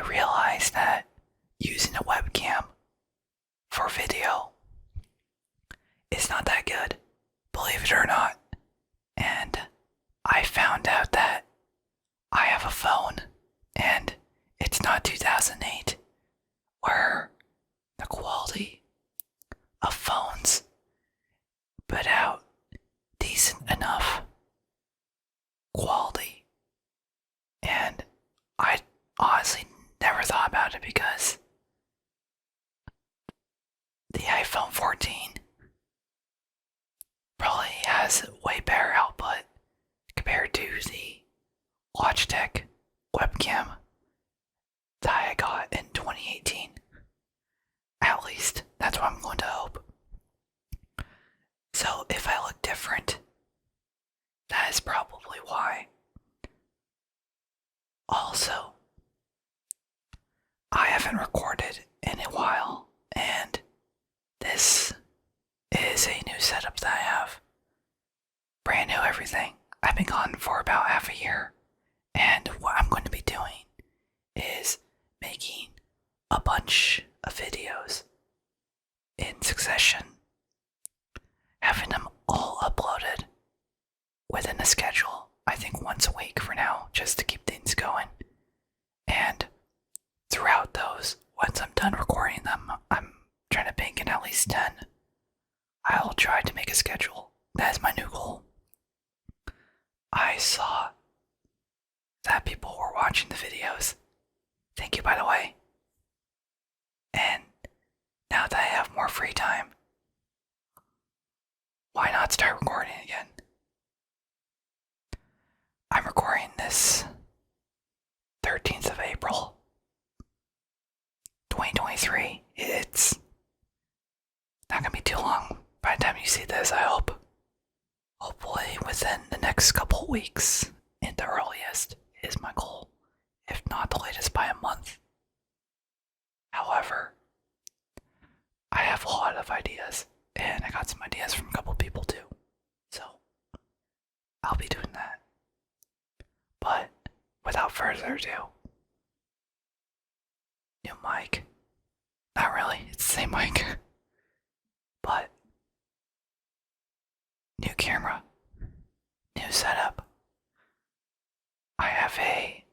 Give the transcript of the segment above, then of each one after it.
realized that using a webcam for video is not that good, believe it or not. And I found out that I have a phone and it's not 2008 where the quality of phones put out decent enough quality. And I honestly never thought about it because the iPhone 14 probably has way better output compared to the Logitech webcam that I got in 2018. At least, that's what I'm going to hope. So if I look different, that is probably why. Also, I haven't recorded in a while, and this is a new setup that I have. Brand new everything. I've been gone for about half a year, and what I'm going to be doing is making a bunch of videos in succession, having them all uploaded within a schedule, I think once a week for now, just to keep things going. And throughout those, once I'm done recording them, I'm trying to bank in at least 10. I'll try to make a schedule. That is my new goal. I saw that people were watching the videos. Thank you, by the way. And now that I have more free time, why not start recording again? I'm recording this 13th of April, 2023. It's not gonna be too long by the time you see this, I hope. Hopefully within the next couple weeks, at the earliest, is my goal. If not the latest by a month. However, I have a lot of ideas, and I got some ideas from a couple people too. So, I'll be doing that. But, without further ado, new mic. Not really, it's the same mic. But, new camera, new setup. I have a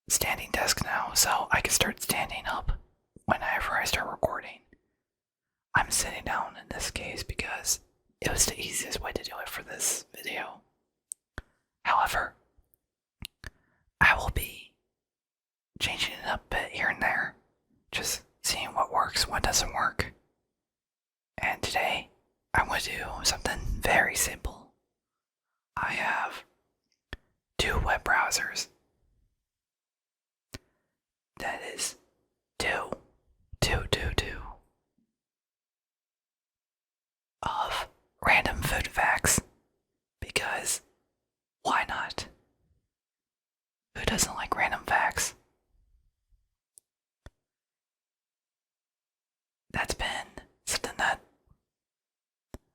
standing desk now, so I can start standing up whenever I start recording. I'm sitting down in this case because it was the easiest way to do it for this video. However, I will be changing it up a bit here and there, just seeing what works, what doesn't work. And today, I'm going to do something very simple. I have two web browsers. That is two of random food facts, because why not? Who doesn't like random facts? That's been something that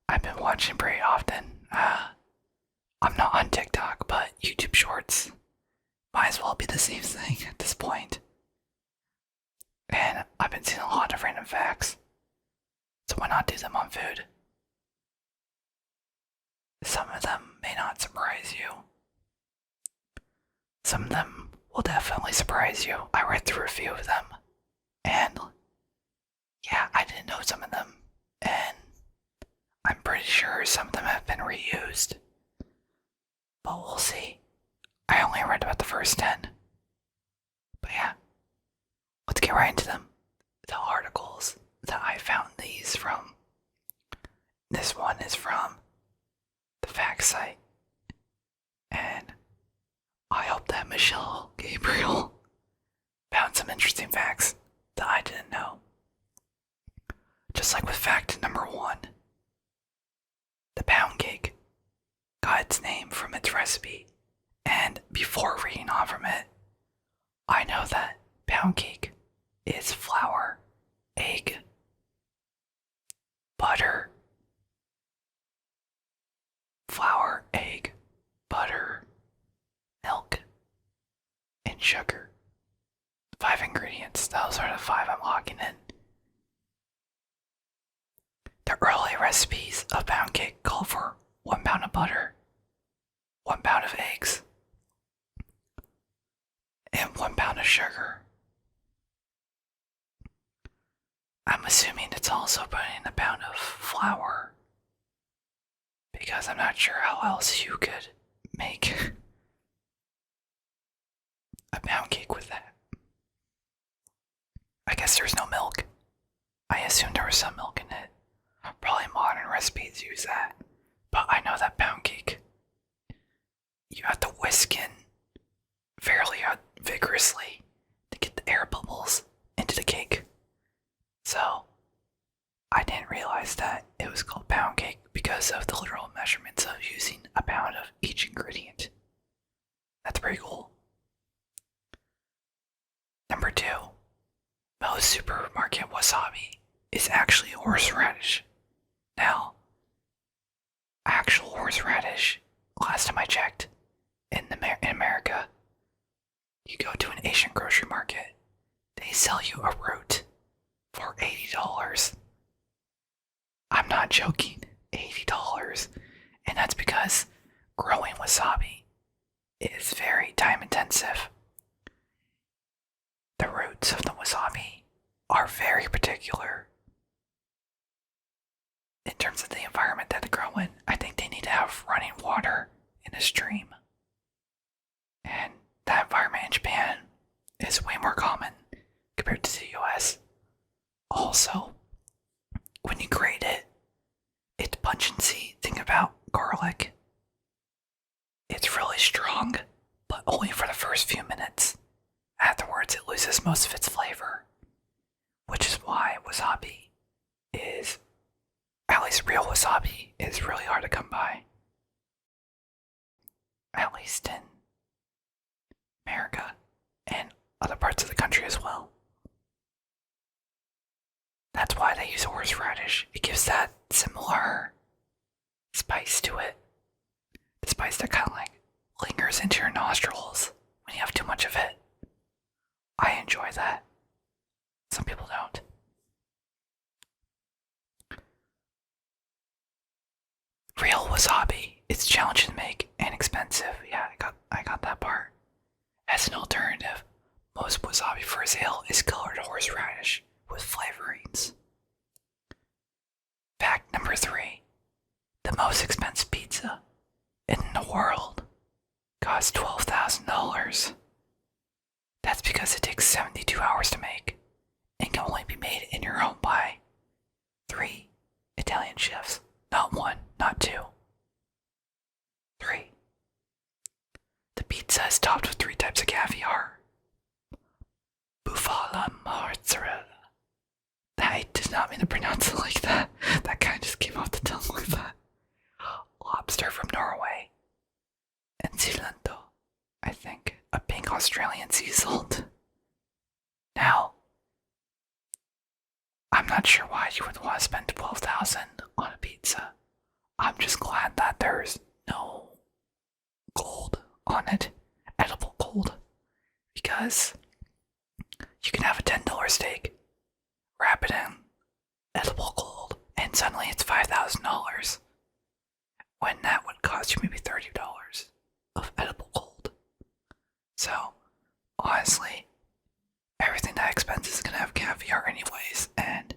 I've been watching pretty often. I'm not on TikTok, but YouTube Shorts might as well be the same thing at this point. And I've been seeing a lot of random facts, so why not do them on food? Some of them may not surprise you. Some of them will definitely surprise you. I read through a few of them, and yeah, I didn't know some of them, and I'm pretty sure some of them have been reused. But we'll see. I only read about the first 10. But yeah, let's get right into them. The articles that I found these from. This one is from the fact site. And I hope that Michelle Gabriel found some interesting facts that I didn't know. Just like with fact number 1, the pound cake got its name from its recipe. And before reading on from it, I know that pound cake is flour, egg, butter, milk, and sugar. 5 ingredients. Those are the 5 I'm locking in. The early recipes of pound cake call for 1 pound of butter, 1 pound of eggs, and 1 pound of sugar. I'm assuming it's also putting a pound of flour, because I'm not sure how else you could make a pound cake with that. I guess there's no milk. I assumed there was some milk in it. Probably modern recipes use that. But I know that pound cake, you have to whisk in fairly vigorously to get the air bubbles into the cake. So, I didn't realize that it was called pound cake because of the literal measurements of using a pound of each ingredient. That's pretty cool. Number 2. Most supermarket wasabi is actually horseradish. Now, actual horseradish, last time I checked, in America, you go to an Asian grocery market, they sell you a root for $80. I'm not joking, $80. And that's because growing wasabi is very time intensive. The roots of the wasabi are very particular in terms of the environment that they grow in. I think they need to have running water in a stream. And that environment in Japan is way more common compared to the US. Also, when you grate it, its pungency, think about garlic. It's really strong, but only for the first few minutes. Afterwards, it loses most of its flavor, which is why wasabi is, at least real wasabi, is really hard to come by. At least in America and other parts of the country as well. That's why they use horseradish. It gives that similar spice to it. The spice that kind of like lingers into your nostrils when you have too much of it. I enjoy that. Some people don't. Real wasabi. It's challenging to make and expensive. Yeah, I got that part. As an alternative, most wasabi for sale is colored horseradish with flavorings. Fact number 3. The most expensive pizza in the world costs $12,000. That's because it takes 72 hours to make and can only be made in your home by 3 Italian chefs. Not 1, not 2. 3. The pizza is topped with 3 types of caviar. Bufala mozzarella. I did not mean to pronounce it like that. That kind of just came off the tongue like that. Lobster from Norway. And cilantro, I think, a pink Australian sea salt. Now, I'm not sure why you would want to spend $12,000 on a pizza. I'm just glad that there's no gold on it, edible gold, because you can have a $10 steak, wrap it in edible gold, and suddenly it's $5,000, when that would cost you maybe $30 of edible gold. So, honestly, everything that expensive is gonna have caviar anyways, and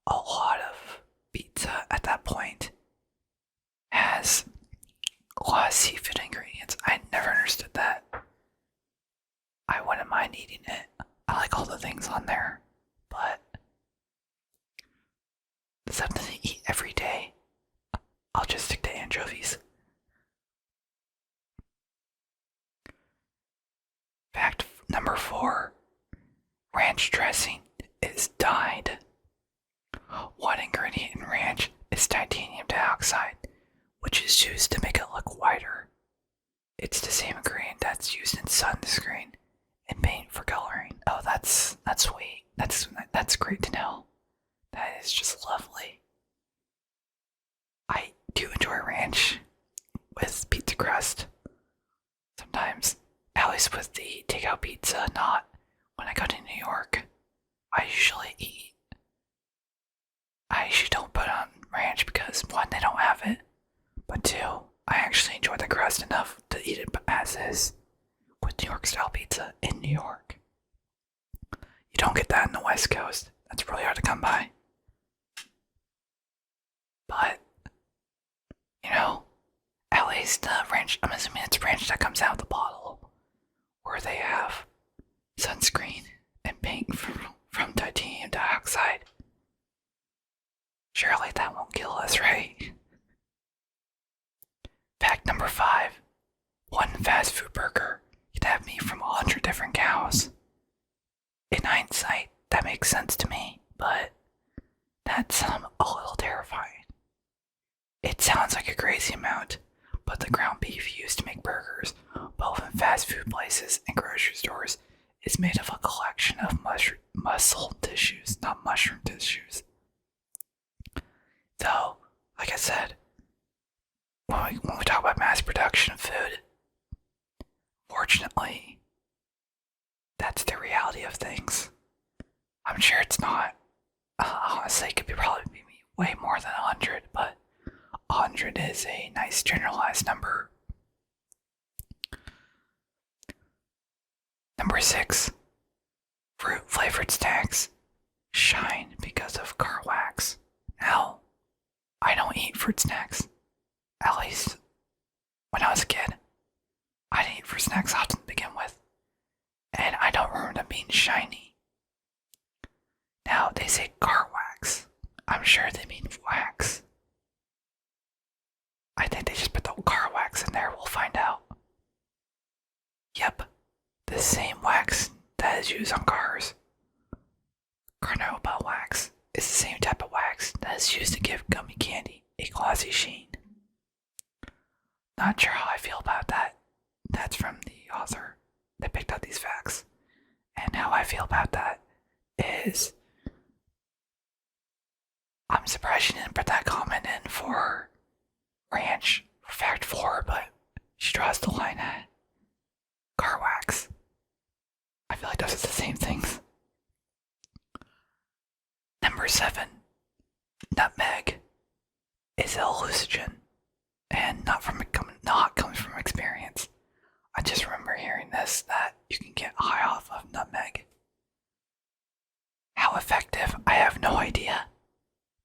a lot of pizza at that point has a lot of seafood ingredients. I never understood that. I wouldn't mind eating it. I like all the things on there, but something to eat every day, I'll just stick to anchovies. Fact number 4. Ranch dressing is dyed. One ingredient in ranch is titanium dioxide, which is used to make it look whiter. It's the same ingredient that's used in sunscreen and paint for coloring. Oh, that's sweet. That's great to know. That is just lovely. I do enjoy ranch with pizza crust. Sometimes, at least with the takeout pizza, not when I I go to New York, I usually don't put on ranch because one, they don't have it, but two, I actually enjoy the crust enough to eat it as is with New York style pizza in New York. You don't get that in the West Coast. That's really hard to come by. But, at least ranch, I'm assuming it's ranch that comes out of the bottle, where they have sunscreen and paint from titanium dioxide. Surely that won't kill us, right? Fact number 5. One fast food burger can have meat from 100 different cows. In hindsight, that makes sense to me, but that's a little terrifying. It sounds like a crazy amount, but the ground beef used to make burgers, both in fast food places and grocery stores, is made of a collection of muscle tissues, not mushroom tissues. Though, like I said, when we talk about mass production of food, fortunately, that's the reality of things. I'm sure it's not. Honestly, it could probably be way more than 100, but 100 is a nice generalized number. Number 6. Fruit flavored snacks shine because of car wax. Now, I don't eat fruit snacks. At least, when I was a kid, I didn't eat fruit snacks often to begin with. And I don't remember them being shiny. Now, they say car wax. I'm sure they mean wax. I think they just put the car wax in there, we'll find out. Yep, the same wax that is used on cars. Carnauba wax is the same type of wax that is used to give gummy candy a glossy sheen. Not sure how I feel about that. That's from the author that picked out these facts. And how I feel about that is, I'm surprised she didn't put that comment in for ranch for fact 4, but she draws the line at car wax. I feel like those are the same things. Number 7. Nutmeg is a hallucinogen, and not coming from experience. I just remember hearing this, that you can get high off of nutmeg. How effective, I have no idea.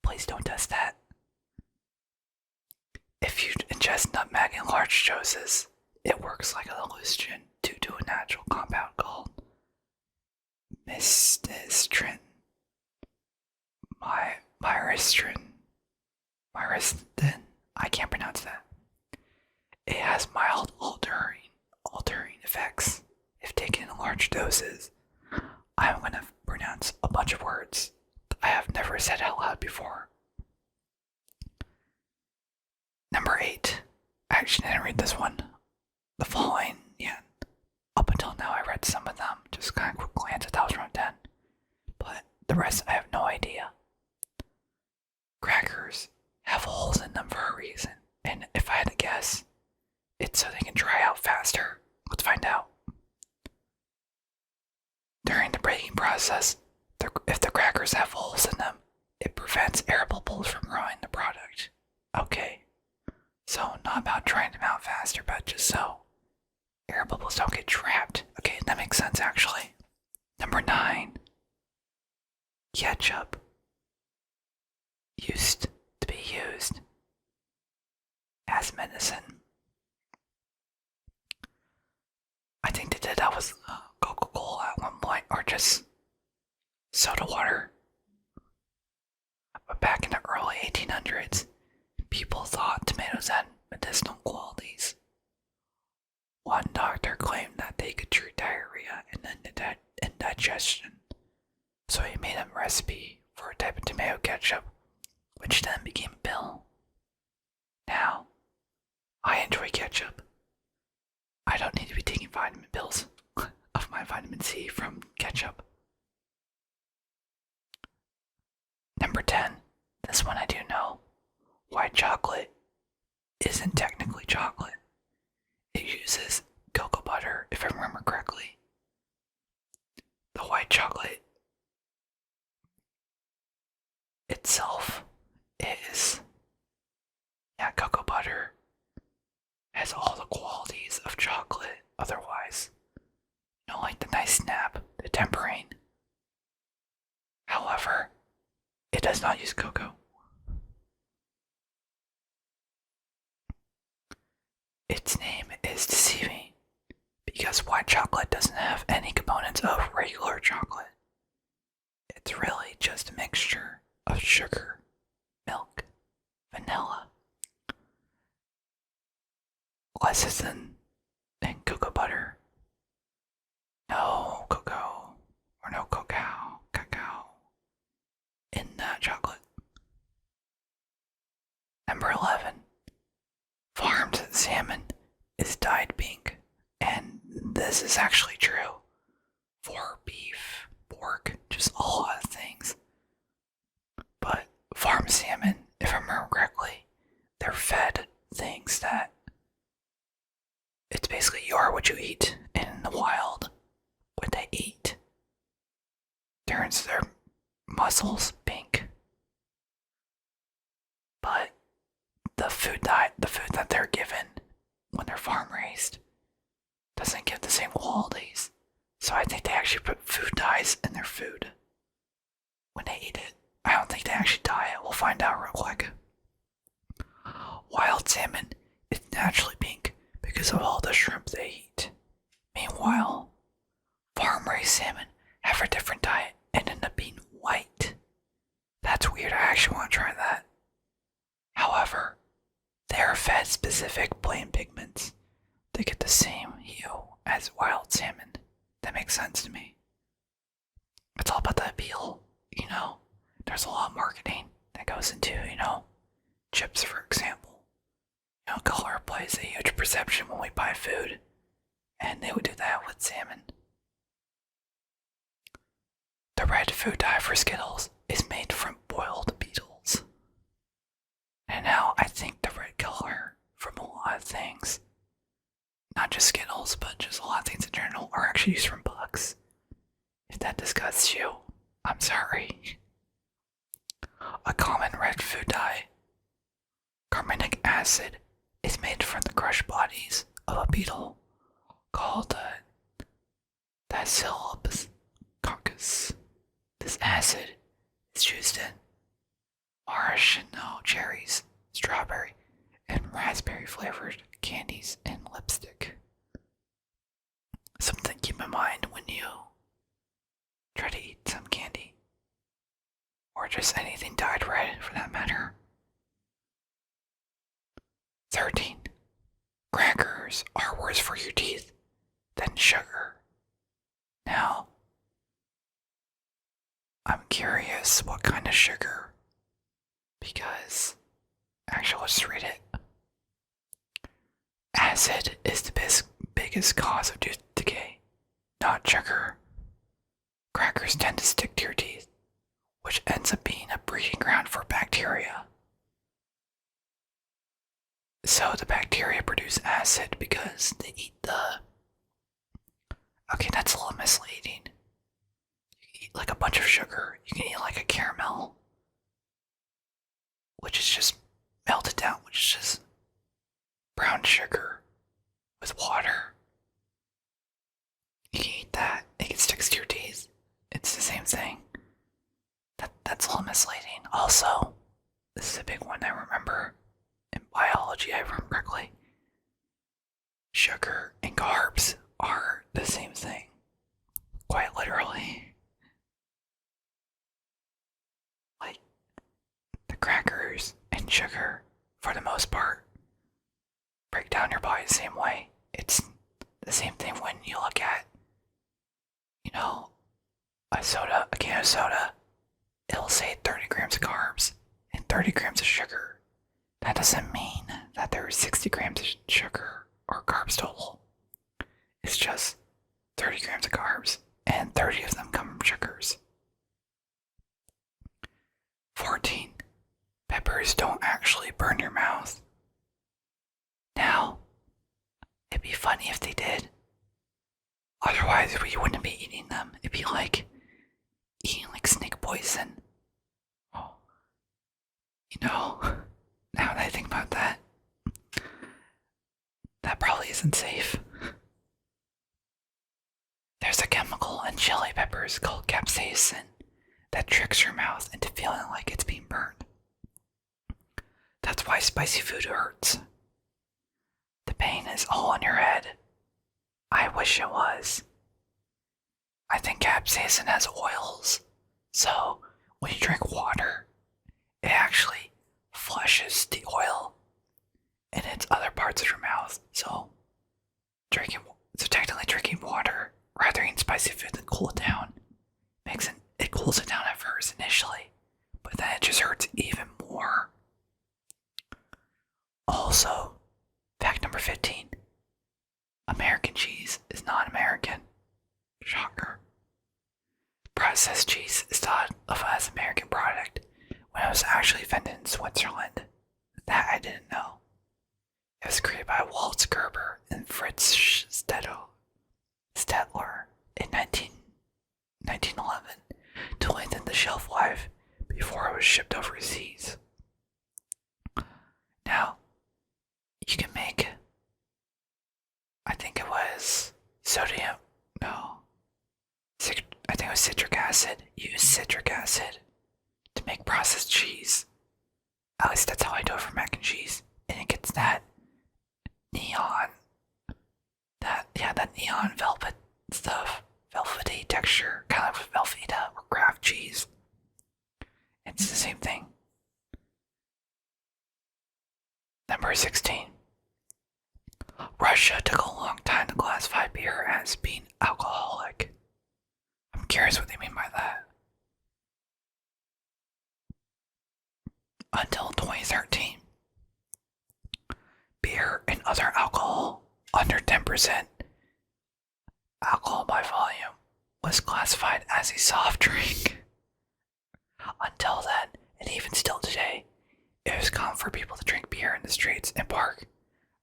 Please don't test that. If you ingest nutmeg in large doses, it works like a hallucinogen due to a natural compound called mystistrin. Myristin. I can't pronounce that. It has mild altering effects if taken in large doses. I'm gonna pronounce a bunch of words that I have never said out loud before. Number 8. I actually didn't read this one. The following, up until now I read some of them, just kind of quick glance at 10. But the rest I have no idea. Crackers have holes in them for a reason, and if I had to guess, it's so they can dry out faster. Let's find out. During the breaking process, if the crackers have holes in them, it prevents air bubbles from ruining the product. Okay, so not about drying them out faster, but just so air bubbles don't get trapped. Okay, that makes sense actually. Number 9. Ketchup used to be used as medicine. I think they did that with Coca-Cola at one point, or just soda water. But back in the early 1800s, people thought tomatoes had medicinal qualities. One doctor claimed that they could treat diarrhea and indigestion, so he made a recipe for a type of tomato ketchup, which then became a pill. Now, I enjoy ketchup. I don't need to be taking vitamin pills of my vitamin C from ketchup. Number 10. This one I do know. White chocolate isn't technically chocolate. It uses cocoa butter, if I remember correctly. The white white chocolate itself is, yeah, cocoa butter has all the qualities of chocolate otherwise. You know, like the nice snap, the tempering. However, it does not use cocoa. Its name is deceiving because white chocolate doesn't have any components of regular chocolate. It's really just a mixture of sugar, milk, vanilla, lecithin, and cocoa butter. No cocoa or no cacao in that chocolate. Number 11. Farmed salmon is dyed pink, and this is actually true for beef, pork, just a lot of things. But farmed salmon, if I remember correctly, they're fed things that it's basically you are what you eat. In the wild, what they eat turns their muscles pink. But the food that they're given when they're farm raised doesn't give the same qualities. So I think they actually put food dyes in their food when they eat it. I don't think they actually dye it. We'll find out real quick. Wild salmon is naturally pink because of all the shrimp they eat. Meanwhile, farm-raised salmon have a different diet and end up being white. That's weird. I actually want to try that. However, they are fed specific plain pigments to get the same hue as wild salmon. That makes sense to me. It's all about the appeal, you know. There's a lot of marketing that goes into, chips, for example. Color plays a huge perception when we buy food, and they would do that with salmon. The red food dye for Skittles is made from boiled beetles. And now I think the red color from a lot of things, not just Skittles, but just a lot of things in general, are actually used from bugs. If that disgusts you, I'm sorry. A common red food dye, carminic acid, is made from the crushed bodies of a beetle called the Bacillus coccus. This acid is used in maraschino cherries, strawberry, and raspberry flavored candies and lipstick. Something to keep in mind when you try to eat some candy, or just anything dyed red for that matter. 13. Crackers are worse for your teeth than sugar. Now, I'm curious what kind of sugar, because actually let's read it. Acid is the biggest cause of tooth decay, not sugar. Crackers tend to stick to your teeth, which ends up being a breeding ground for bacteria. So the bacteria produce acid because they eat the... Okay, that's a little misleading. You can eat like a bunch of sugar. You can eat like a caramel, which is just melted down, which is just brown sugar with water. You can eat that. It sticks to your teeth. It's the same thing. That's a little misleading. Also, this is a big one I remember. In biology, I remember correctly. Sugar and carbs are the same thing. Quite literally. Like, the crackers and sugar, for the most part, break down your body the same way. It's the same thing when you look at, a can of soda. It'll say 30 grams of carbs and 30 grams of sugar. That doesn't mean that there are 60 grams of sugar or carbs total. It's just 30 grams of carbs, and 30 of them come from sugars. 14. Peppers don't actually burn your mouth. Now, it'd be funny if they did. Otherwise, we wouldn't be eating them. It'd be like eating like snake poison. Oh, you know, now that I think about that, that probably isn't safe. There's a chemical in chili peppers called capsaicin that tricks your mouth into feeling like it's being burned. That's why spicy food hurts. The pain is all in your head. I wish it was. I think capsaicin has oils, so when you drink water, it actually flushes the oil in its other parts of your mouth. So technically drinking water rather than spicy food than cool it down it cools it down at first initially, but then it just hurts even more. Also, fact number 15. American cheese is not American. Shocker. Processed cheese is thought of as an American product when it was actually invented in Switzerland. That I didn't know. It was created by Waltz Gerber and Fritz Stettler in 1911 to lengthen the shelf life before it was shipped overseas. Now, you can make, I think it was I think it was citric acid. Use citric acid to make processed cheese. At least that's how I do it for mac and cheese. And it gets that neon velvet stuff, velvety texture, kind of Velveeta or Kraft cheese. It's the same thing. Number 16. Russia took a long time to classify beer as being alcoholic. I'm curious what they mean by that. Until 2013, beer and other alcohol under 10% alcohol by volume was classified as a soft drink. Until then, and even still today, it was common for people to drink beer in the streets and park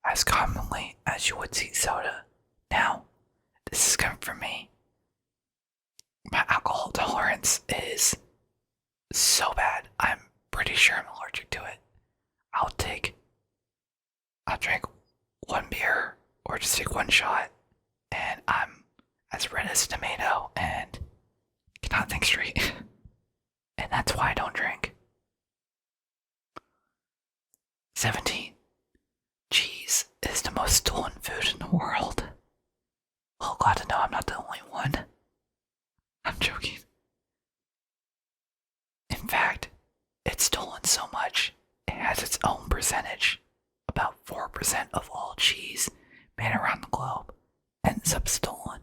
as commonly as you would see soda. Now, this is coming from me. My alcohol tolerance is so bad, I'm pretty sure I'm allergic to it. I'll drink one beer or just take one shot and I'm as red as a tomato and cannot think straight. And that's why I don't drink. 17. Cheese is the most stolen food in the world. Well, glad to know I'm not the only one. I'm joking. In fact, it's stolen so much, it has its own percentage. About 4% of all cheese made around the globe ends up stolen.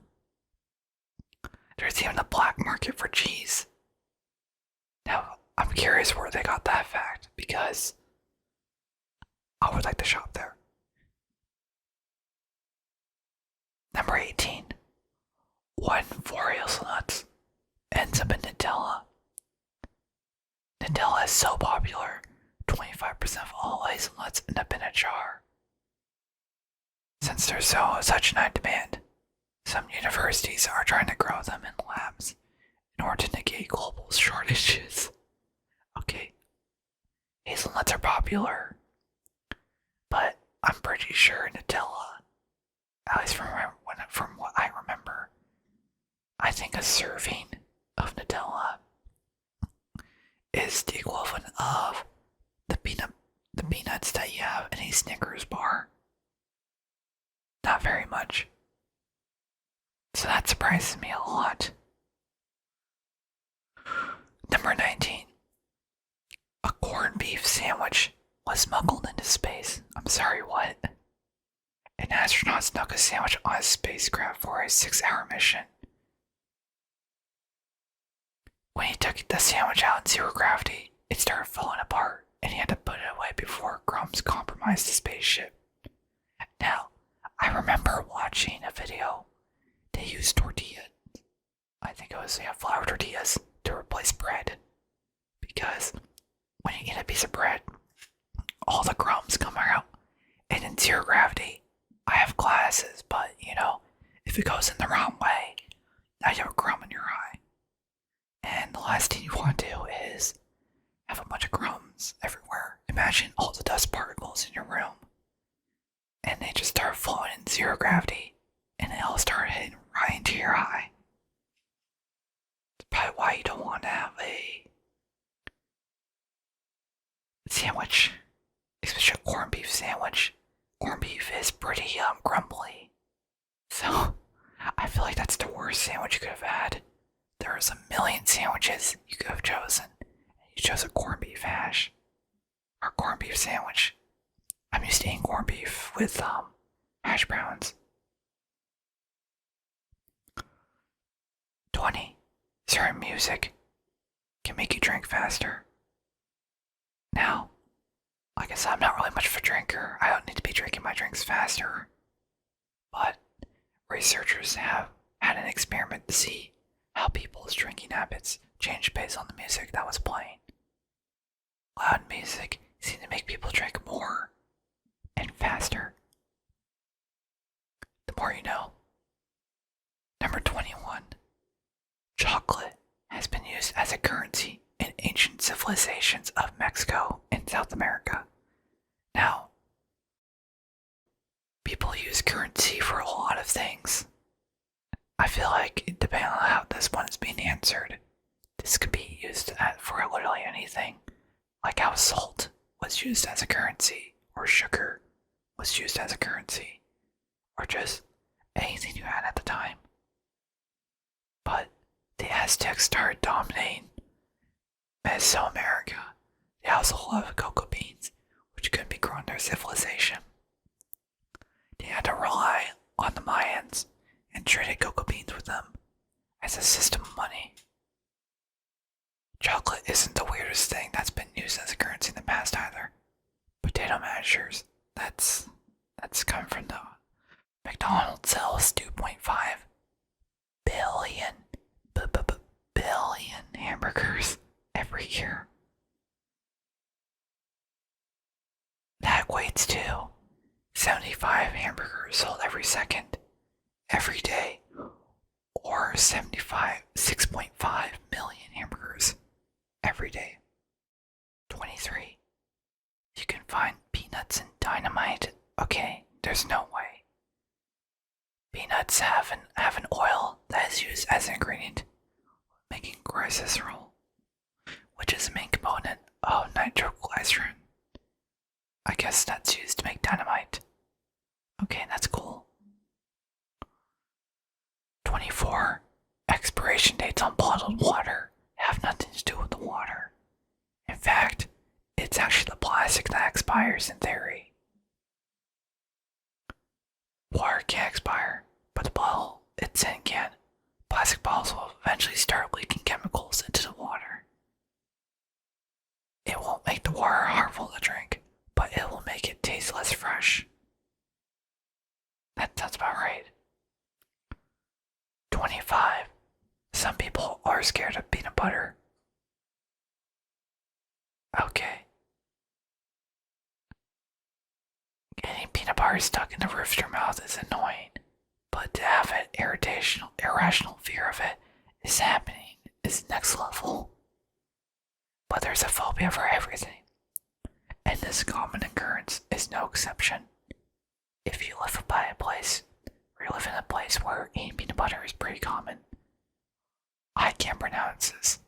There's even a black market for cheese. Now, I'm curious where they got that fact, because I would like to shop there. Number 18. 4 hazelnuts ends up in Nutella. Nutella is so popular, 25% of all hazelnuts end up in a jar. Since there's such high demand, some universities are trying to grow them in labs in order to negate global shortages. Okay, hazelnuts are popular, but I'm pretty sure Nutella, at least from what I remember, I think a serving of Nutella is the equivalent of the peanuts that you have in a Snickers bar. Not very much. So that surprises me a lot. Number 19. A corned beef sandwich was smuggled into space. I'm sorry, what? An astronaut snuck a sandwich on a spacecraft for a 6-hour mission. When he took the sandwich out in zero gravity, it started falling apart, and he had to put it away before crumbs compromised the spaceship. Now, I remember watching a video. They used tortillas. I think it was flour tortillas to replace bread. Because when you eat a piece of bread, all the crumbs come out. And in zero gravity, I have glasses, but if it goes in the wrong way, now you have a crumb in your eye. And last thing you want to do is have a bunch of crumbs everywhere. Imagine all the dust particles in your room, and they just start floating in zero gravity, and they all start hitting right into your eye. That's probably why you don't want to have a sandwich, especially a corned beef sandwich. Corned beef is pretty crumbly, so I feel like that's the worst sandwich you could have had. There's a million sandwiches you could have chosen, and you chose a corned beef hash or corned beef sandwich. I'm used to eating corned beef with hash browns. 20. Certain music can make you drink faster. Now, like I said, I'm not really much of a drinker. I don't need to be drinking my drinks faster. But researchers have had an experiment to see how people's drinking habits changed based on the music that was playing. Loud music seemed to make people drink more and faster. The more you know. Number 21. Chocolate has been used as a currency in ancient civilizations of Mexico and South America. Now, people use currency for a lot of things. I feel like, depending on how this one is being answered, this could be used for literally anything. Like how salt was used as a currency, or sugar was used as a currency, or just anything you had at the time. But the Aztecs started dominating Mesoamerica. They also loved cocoa beans, which couldn't be grown in their civilization. They had to rely on the Mayans and traded cocoa beans with them as a system of money. Chocolate isn't the weirdest thing that's been used as a currency in the past either. Potato mashers, that's coming from the McDonald's sells 2.5 billion hamburgers every year. That equates to 75 hamburgers sold every second, every day, or 6.5 million hamburgers every day. 23. You can find peanuts in dynamite. Okay, there's no way. Peanuts have an oil that is used as an ingredient, making glycerol, which is a main component of nitroglycerin. I guess that's used to make dynamite. Okay, that's cool. 24. Expiration dates on bottled water have nothing to do with the water. In fact, it's actually the plastic that expires in theory. Water can expire, but the bottle it's in can. Plastic bottles will eventually start leaking chemicals into the water. It won't make the water harmful to drink, but it will make it taste less fresh. That sounds about right. 25. Some people are scared of peanut butter. Okay. Getting peanut butter stuck in the roof of your mouth is annoying, but to have an irrational fear of it is happening is next level. But there's a phobia for everything, and this common occurrence is no exception. If you live by a place, or you live in a place where eating peanut butter is pretty common, I can't pronounce this.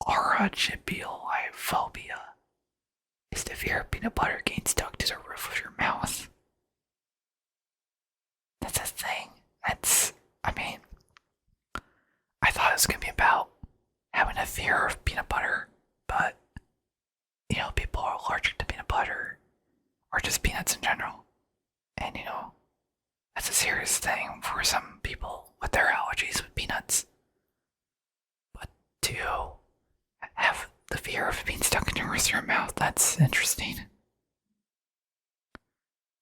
Arachibulophobia is the fear of peanut butter getting stuck to the roof of your mouth. That's a thing. I thought it was gonna be about having a fear of peanut butter, but, people are allergic to peanut butter, or just peanuts in general. And, that's a serious thing for some people with their allergies with peanuts. But to have the fear of being stuck in your mouth, that's interesting.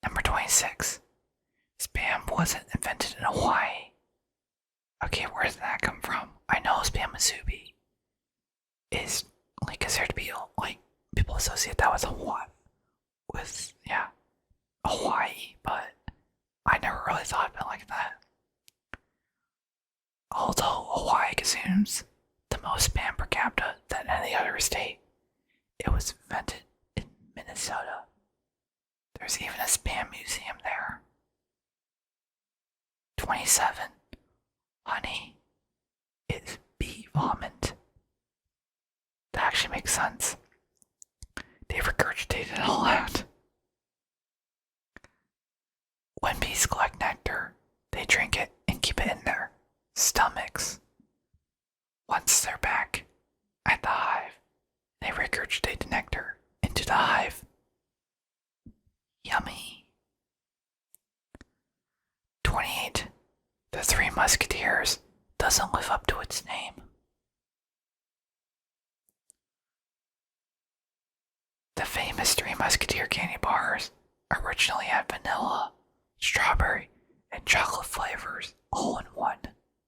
Number 26. Spam wasn't invented in Hawaii. Okay, where did that come from? I know spam musubi is considered to be people associate that with Hawaii, Hawaii, but I never really thought of it like that. Although Hawaii consumes the most spam per capita than any other state. It was invented in Minnesota. There's even a spam museum there. 27. Honey is bee vomit. That actually makes sense. They regurgitate it all out. When bees collect nectar, they drink it and keep it in their stomachs. Once they're back at the hive, they regurgitate the nectar into the hive. Yummy. 28. The Three Musketeers doesn't live up to its name. The famous Three Musketeer candy bars originally had vanilla, strawberry, and chocolate flavors all in one,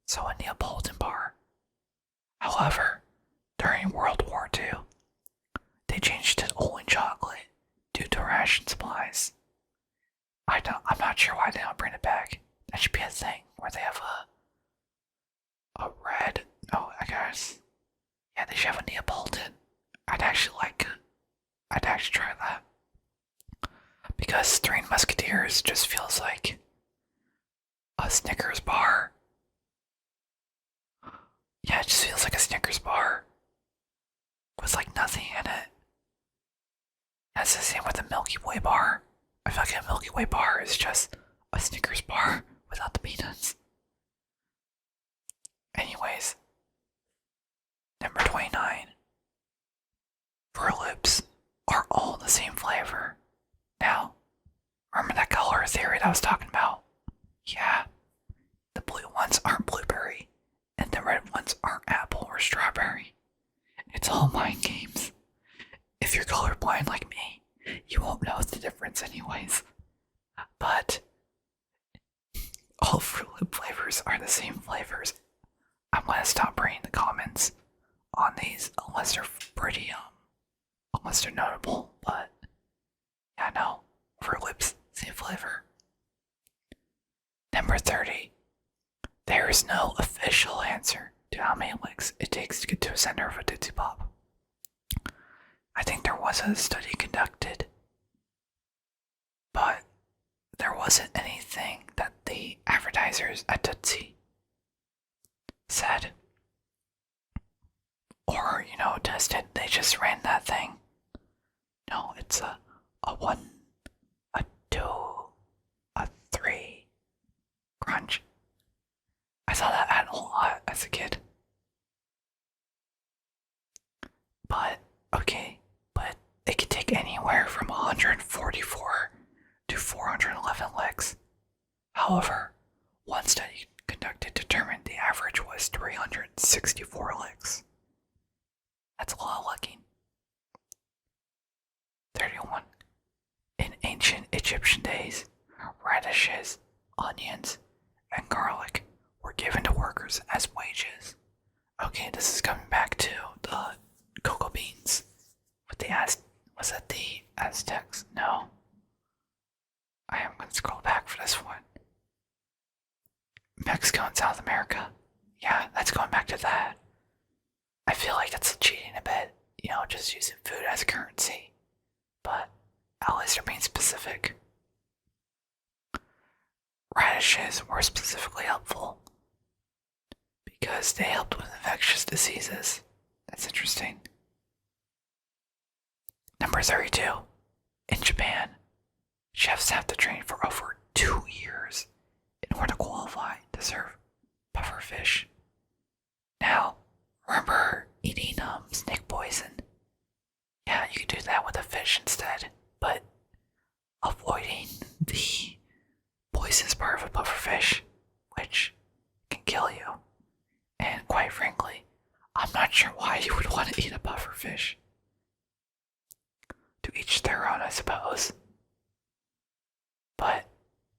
so a Neapolitan bar. However, during World War II, they changed it only chocolate due to ration supplies. I'm not sure why they don't bring it back. That should be a thing where they have a red. Oh, I guess. Yeah, they should have a Neapolitan. I'd actually try that. Because Three Musketeers just feels like a Snickers bar. Yeah, it just feels like a Snickers bar with like nothing in it. That's the same with the Milky Way bar. I feel like a Milky Way bar is just a Snickers bar without the peanuts. Anyways, number 29. Fruit Loops are all the same flavor. Now, remember that color theory that I was talking about? Yeah, the blue ones aren't blueberry, and the red ones aren't apple or strawberry. It's all mind games. If you're colorblind like me, you won't know the difference anyways. But all Fruit Loop flavors are the same flavors. I'm gonna stop reading the comments on these unless they're pretty unless they're notable, but yeah, no. Fruit Loops, same flavor. Number 30. There is no official answer to how many licks it takes to get to the center of a Tootsie Pop. I think there was a study conducted, but there wasn't anything that the advertisers at Tootsie said or, tested. They just ran that thing. No, it's a 1, a 2, a 3 crunch. I saw that at a lot as a kid. But, okay, but it could take anywhere from 144 to 411 licks. However, one study conducted determined the average was 364 licks. That's a lot of licking. 31. In ancient Egyptian days, radishes, onions, and garlic were given to workers as wages. Okay, this is coming back to the cocoa beans with the was it the Aztecs? No. I am going to scroll back for this one. Mexico and South America. Yeah, that's going back to that. I feel like that's cheating a bit, just using food as currency. But at least they're being specific. Radishes were specifically helpful because they helped with infectious diseases. That's interesting. Number 32. In Japan, chefs have to train for over 2 years in order to qualify to serve pufferfish. Now, remember eating snake poison? Yeah, you can do that with a fish instead, but avoiding the poisonous part of a pufferfish, which can kill you. And quite frankly, I'm not sure why you would want to eat a pufferfish. To each their own, I suppose. But,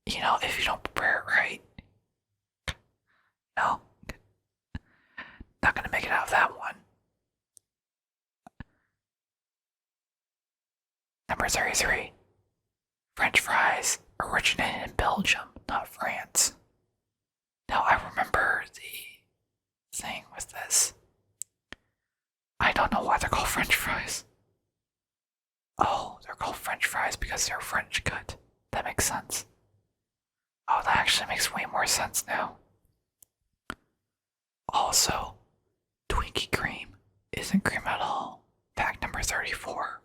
if you don't prepare it right, no, not gonna make it out of that one. Number 33. French fries originated in Belgium, not France. Now I remember the thing with this. because they're French cut. That makes sense. Oh, that actually makes way more sense now. Also, Twinkie cream isn't cream at all. Fact number 34.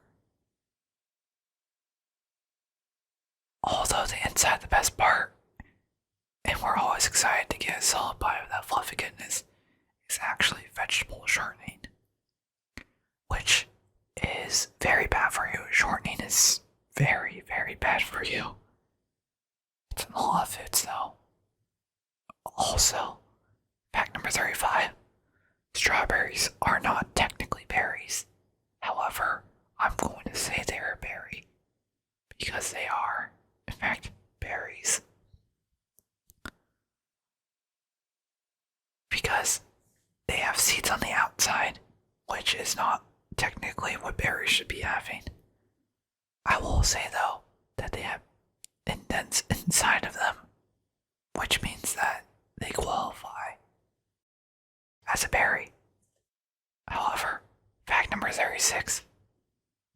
Although the inside the best part, and we're always excited to get a solid bite of that fluffy goodness, is actually vegetable shortening, which is very bad for you. Shortening is very, very bad for you. It's in a lot of foods though. Also, fact number 35. Strawberries are not technically berries. However, I'm going to say they're a berry because they are, in fact, berries. Because they have seeds on the outside, which is not technically what berries should be having. I will say though that they have indents inside of them, which means that they qualify as a berry. However, fact number 36.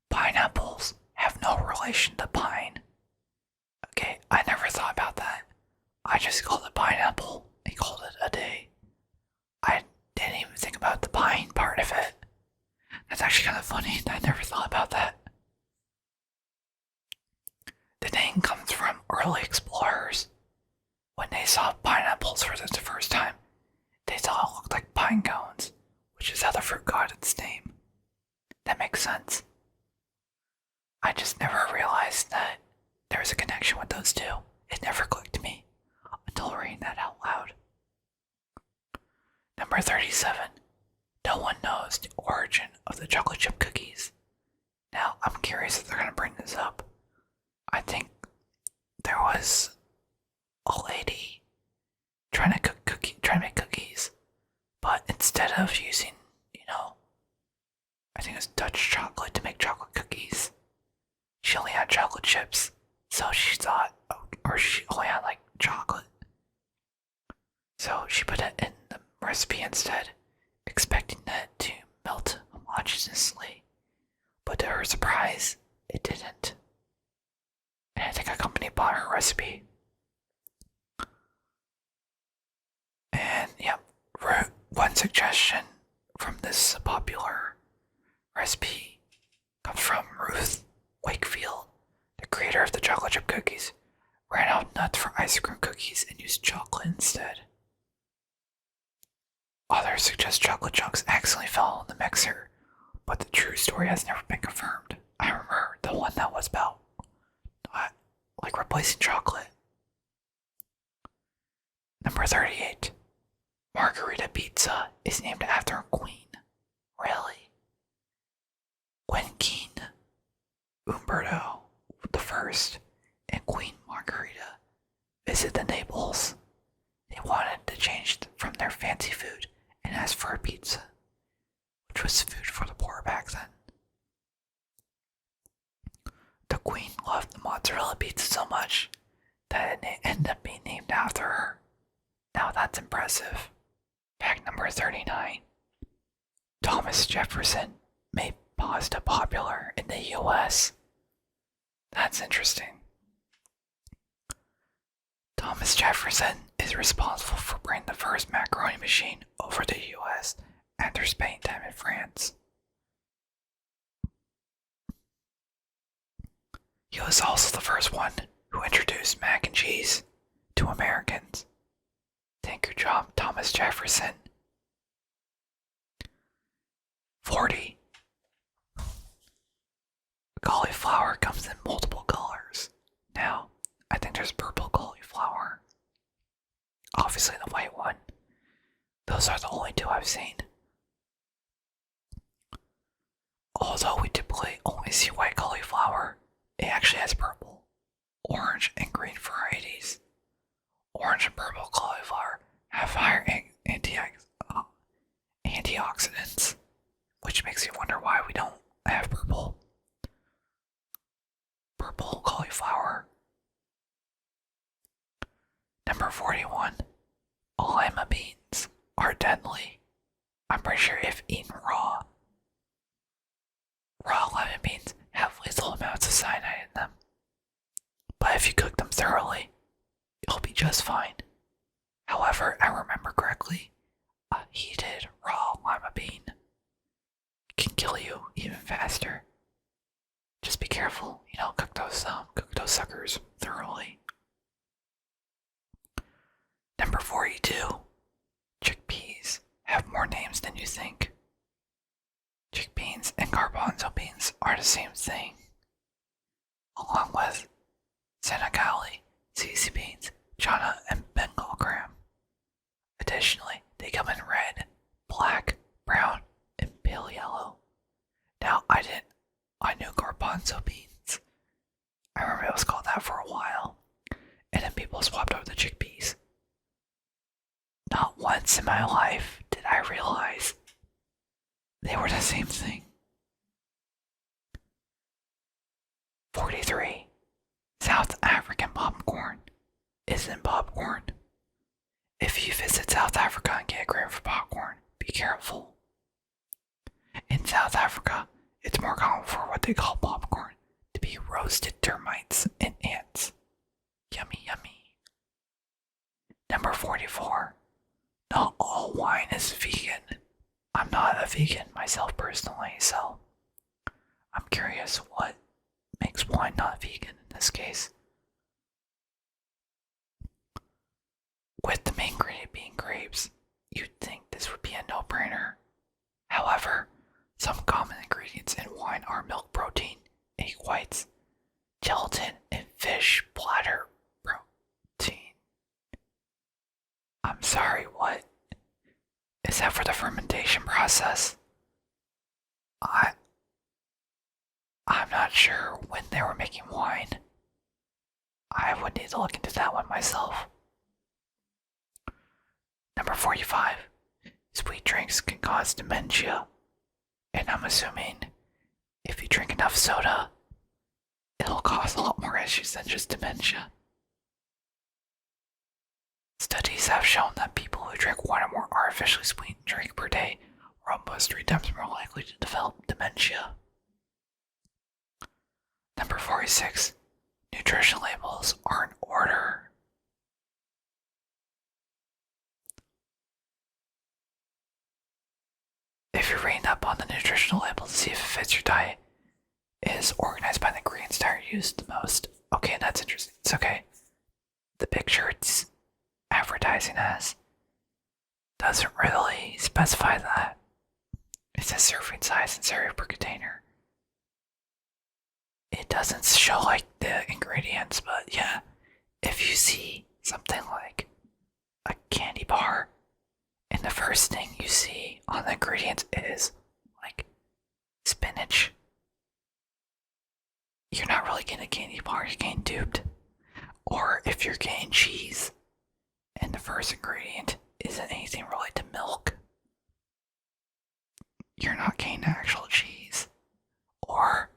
Pineapples have no relation to pine. Okay, I never thought about that. I just called it pineapple and called it a day. I didn't even think about the pine part of it. That's actually kind of funny. I never thought about that. The name comes from early explorers. When they saw pineapples for the first time, they thought it looked like pine cones, which is how the fruit got its name. That makes sense. I just never realized that there was a connection with those two. It never clicked to me until reading that out loud. Number 37. No one knows the origin of the chocolate chip cookies. Now, I'm curious if they're going to bring this up. I think there was a lady trying to make cookies, but instead of using, I think it was Dutch chocolate to make chocolate cookies, she only had chocolate chips. So she thought, or she only had like chocolate. So she put it in the recipe instead, expecting it to melt homogeneously. But to her surprise, it didn't. And I think a company bought her recipe. And yep, one suggestion from this popular recipe comes from Ruth Wakefield, the creator of the chocolate chip cookies. Ran out nuts for ice cream cookies and used chocolate instead. Others suggest chocolate chunks accidentally fell in the mixer, but the true story has never been confirmed. I remember the one that was about like replacing chocolate. Number 38. Margarita pizza is named after a queen. Really? When King Umberto I and Queen Margarita visited Naples, they wanted to change from their fancy food and asked for a pizza, which was food for the poor back then. The queen loved the mozzarella pizza so much that it ended up being named after her. Now that's impressive. Fact number 39. Thomas Jefferson made pasta popular in the US. That's interesting. Thomas Jefferson is responsible for bringing the first macaroni machine over to the US after spending time in France. He was also the first one who introduced mac and cheese to Americans. Thank you, Thomas Jefferson. 40. Cauliflower comes in multiple colors. Now, I think there's purple cauliflower. Obviously the white one. Those are the only two I've seen. Although we typically only see white cauliflower, it actually has purple, orange, and green varieties. Orange and purple cauliflower have higher antioxidants, which makes me wonder why we don't have purple cauliflower. Number 41. Lima beans are deadly. I'm pretty sure if eaten raw lima beans have lethal amounts of cyanide in them. if you cook them thoroughly, you'll be just fine. However, I remember correctly, a heated raw lima bean can kill you even faster. Just be careful, cook those suckers thoroughly. Number 42. Chickpeas have more names than you think. Chickpeas and garbanzo beans are the same thing, along with Senegali, CC beans, chana, and Bengal gram. Additionally, they come in red, black, brown, and pale yellow. Now, I knew garbanzo beans. I remember it was called that for a while, and then people swapped over the chickpeas. Not once in my life did I realize they were the same thing. 43. South African popcorn isn't popcorn. If you visit South Africa and get a crave for popcorn, be careful. In South Africa, it's more common for what they call popcorn to be roasted termites and ants. Yummy, yummy. Number 44. Not all wine is vegan. I'm not a vegan myself personally, so I'm curious what makes wine not vegan in this case. With the main ingredient being grapes, you'd think this would be a no-brainer. However, some common ingredients in wine are milk protein, egg whites, gelatin, and fish bladder protein. I'm sorry, what? Is that for the fermentation process? I'm not sure when they were making wine. I would need to look into that one myself. Number 45. Sweet drinks can cause dementia. And I'm assuming if you drink enough soda, it'll cause a lot more issues than just dementia. Studies have shown that people who drink one or more artificially sweetened drink per day are almost 3 times more likely to develop dementia. Number 46. Nutrition labels are in order. If you're reading up on the nutritional label to see if it fits your diet, it is organized by the ingredients that are used the most. Okay, that's interesting. It's okay. The picture it's advertising as doesn't really specify that. It says serving size and serving per container. It doesn't show like the ingredients, but yeah, if you see something like a candy bar and the first thing you see on the ingredients is like spinach, you're not really getting a candy bar, you're getting duped. Or if you're getting cheese and the first ingredient isn't anything related to milk, you're not getting actual cheese. Or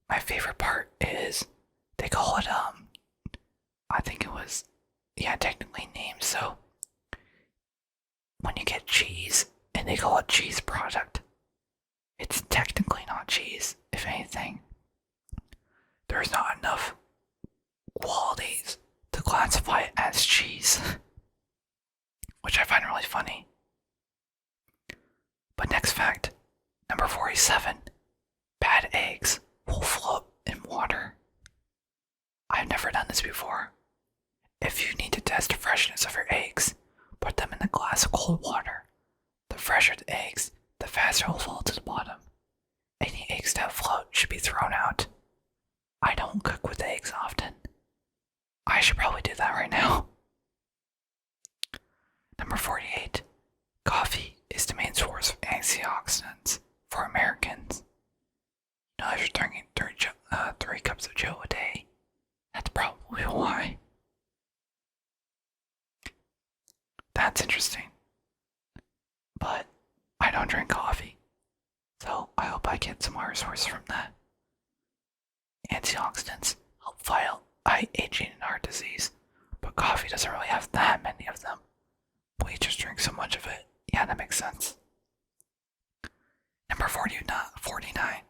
my favorite part is they call it I think it was technically named, so when you get cheese and they call it cheese product, it's technically not cheese. If anything, there's not enough qualities to classify it as cheese, which I find really funny. But next fact, number 47, bad eggs will float in water. I've never done this before. If you need to test the freshness of your eggs, put them in a glass of cold water. The fresher the eggs, the faster they'll fall to the bottom. Any eggs that float should be thrown out. I don't cook with eggs often. I should probably do that right now. Number 48. Coffee is the main source of antioxidants for Americans. If you're drinking 3 cups of Joe a day, that's probably why. That's interesting. But I don't drink coffee, so I hope I get some more sources from that. Antioxidants help fight aging and heart disease, but coffee doesn't really have that many of them. We just drink so much of it. Yeah, that makes sense. Number 49.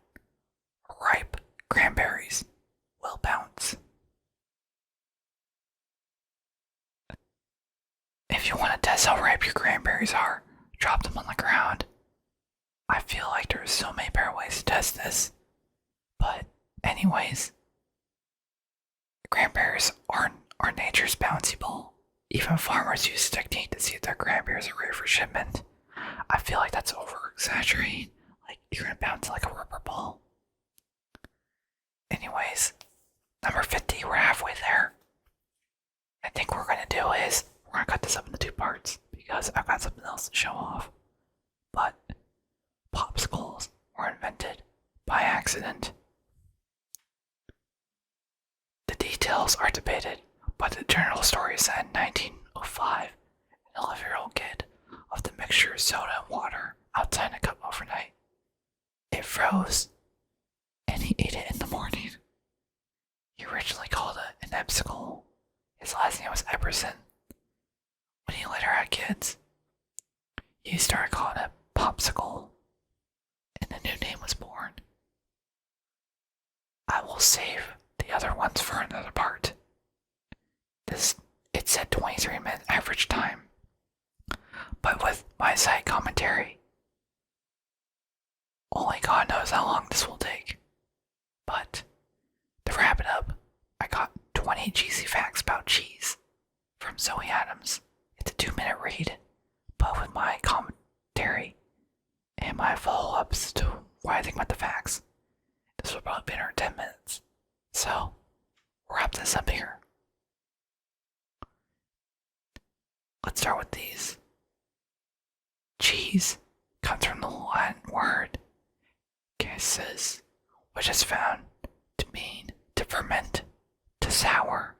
Ripe cranberries will bounce. if you want to test how ripe your cranberries are, drop them on the ground. I feel like there's so many better ways to test this. But, anyways, cranberries are nature's bouncy ball. Even farmers use a technique to see if their cranberries are ready for shipment. I feel like that's over exaggerating. Like, you're gonna bounce like a rubber ball. Anyways, number 50, we're halfway there. I think what we're gonna do is we're gonna cut this up into 2 parts because I've got something else to show off. But popsicles were invented by accident. The details are debated, but the general story is that in 1905, an 11-year-old kid left a mixture of soda and water outside a cup overnight. It froze, and he ate it in the morning. He originally called it an Epsicle. His last name was Epperson. When he later had kids, he started calling it Popsicle, and a new name was born. I will save the other ones for another part. It said 23-minute average time, but with my side commentary, only God knows how long this will take. But to wrap it up, I got 20 cheesy facts about cheese from Zoe Adams. It's a 2-minute read, but with my commentary and my follow-ups to what I think about the facts, this will probably be around 10 minutes. So, we'll wrap this up here. Let's start with these. Cheese comes from the Latin word caesus, which is found to mean to ferment, to sour.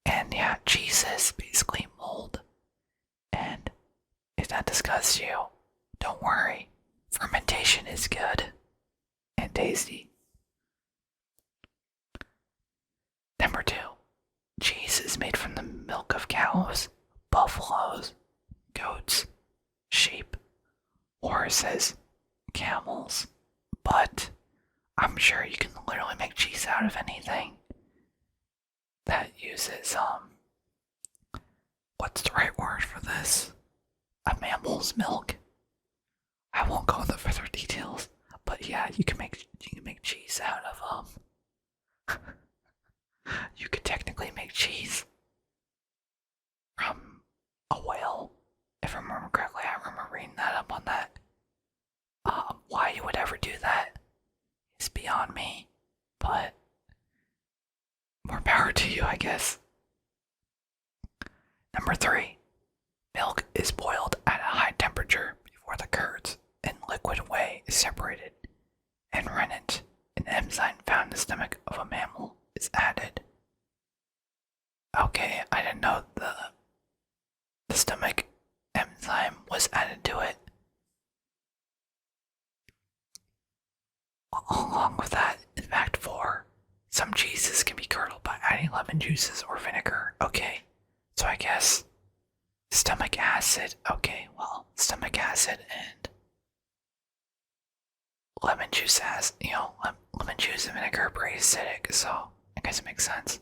And yeah, cheese is basically mold. And if that disgusts you, don't worry. Fermentation is good and tasty. Number 2. Cheese is made from the milk of cows, buffaloes, goats, sheep, horses, camels. But I'm sure you can literally make cheese out of anything that uses, what's the right word for this? A mammal's milk. I won't go into further details, but yeah, you can make cheese out of, you could technically make cheese from a whale. If I remember correctly, I remember reading that up on that. Why you would ever do that is beyond me, but more power to you, I guess. Number 3. Milk is boiled at a high temperature before the curds in liquid way is separated, and rennet, an enzyme found in the stomach of a mammal, is added. Okay, I didn't know the stomach enzyme was added to it. Along with that, in fact 4, some cheeses can be curdled by adding lemon juices or vinegar. Okay, so I guess stomach acid. Okay, well, stomach acid and lemon juice lemon juice and vinegar are pretty acidic, so I guess it makes sense.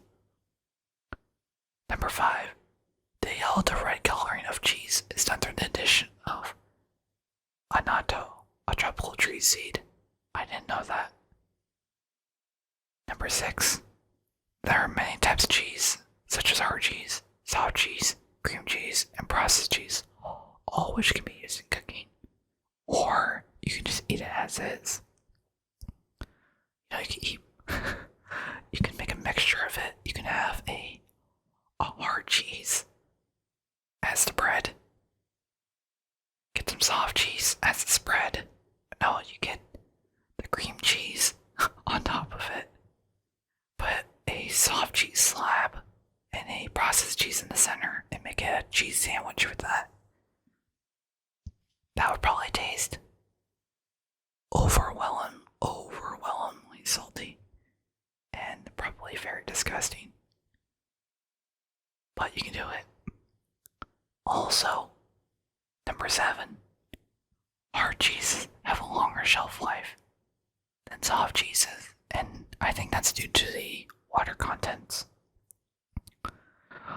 Number 5. The yellow to red coloring of cheese is done through the addition of annatto, a tropical tree seed. I didn't know that. Number 6. There are many types of cheese, such as hard cheese, soft cheese, cream cheese, and processed cheese, all which can be used in cooking. Or you can just eat it as is. You can make a mixture of it. You can have a hard cheese as the bread. Get some soft cheese as the spread. No, you get the cream cheese on top of it. Put a soft cheese slab and a processed cheese in the center and make a cheese sandwich with that. That would probably taste overwhelmingly salty and probably very disgusting. But you can do it. Also, number 7. Hard cheeses have a longer shelf life than soft cheeses, and I think that's due to the water contents.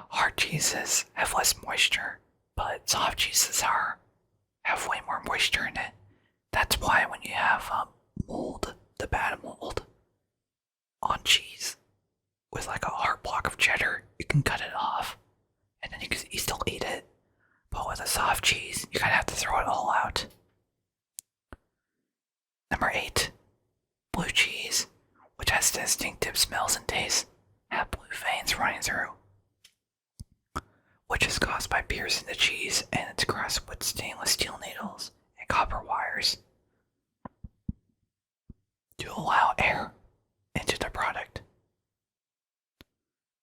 Hard cheeses have less moisture, but soft cheeses have way more moisture in it. That's why when you have mold, the bad mold on cheese with like a hard block of cheddar, you can cut it off, and then you still eat it. But with a soft cheese, you kind of have to throw it all out. Number 8, blue cheese, which has distinctive smells and tastes, have blue veins running through, which is caused by piercing the cheese and its crust with stainless steel needles and copper wires to allow air into the product.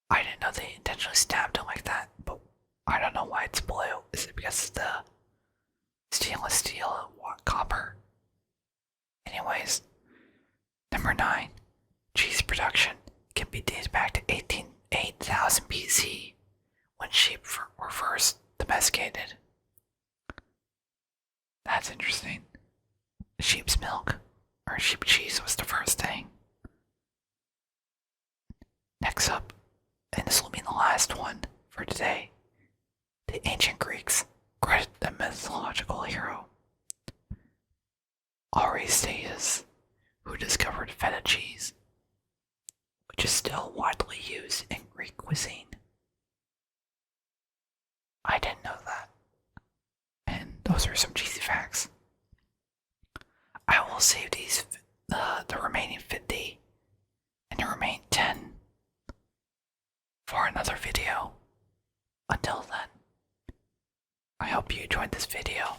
I didn't know they intentionally stabbed it like that, but I don't know why it's blue. Is it because of the stainless steel copper? Anyways, number 9, cheese production can be dated back to 8000 BC when sheep were first domesticated. That's interesting. Sheep's milk or sheep cheese was the first thing. Next up, and this will be the last one for today, the ancient Greeks credit the mythological hero Aristaeus, who discovered feta cheese, which is still widely used in Greek cuisine. I didn't know that. And those are some cheesy facts. I will save the remaining 50 and the remaining 10 for another video. Until then, I hope you enjoyed this video.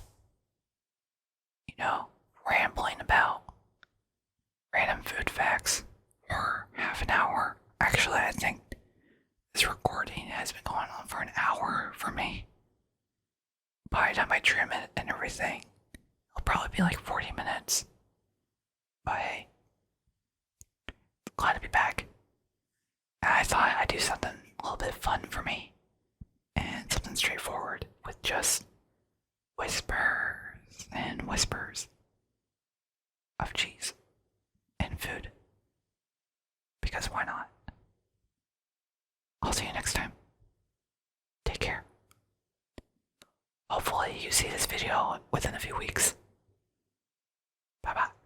Rambling about random food facts for half an hour. Actually, I think this recording has been going on for an hour for me. By the time I trim it and everything, it'll probably be like 40 minutes. But hey, glad to be back. And I thought I'd do something a little bit fun for me and something straightforward with just whispers and whispers of cheese and food. Because why not? I'll see you next time. Take care. Hopefully you see this video within a few weeks. Bye bye.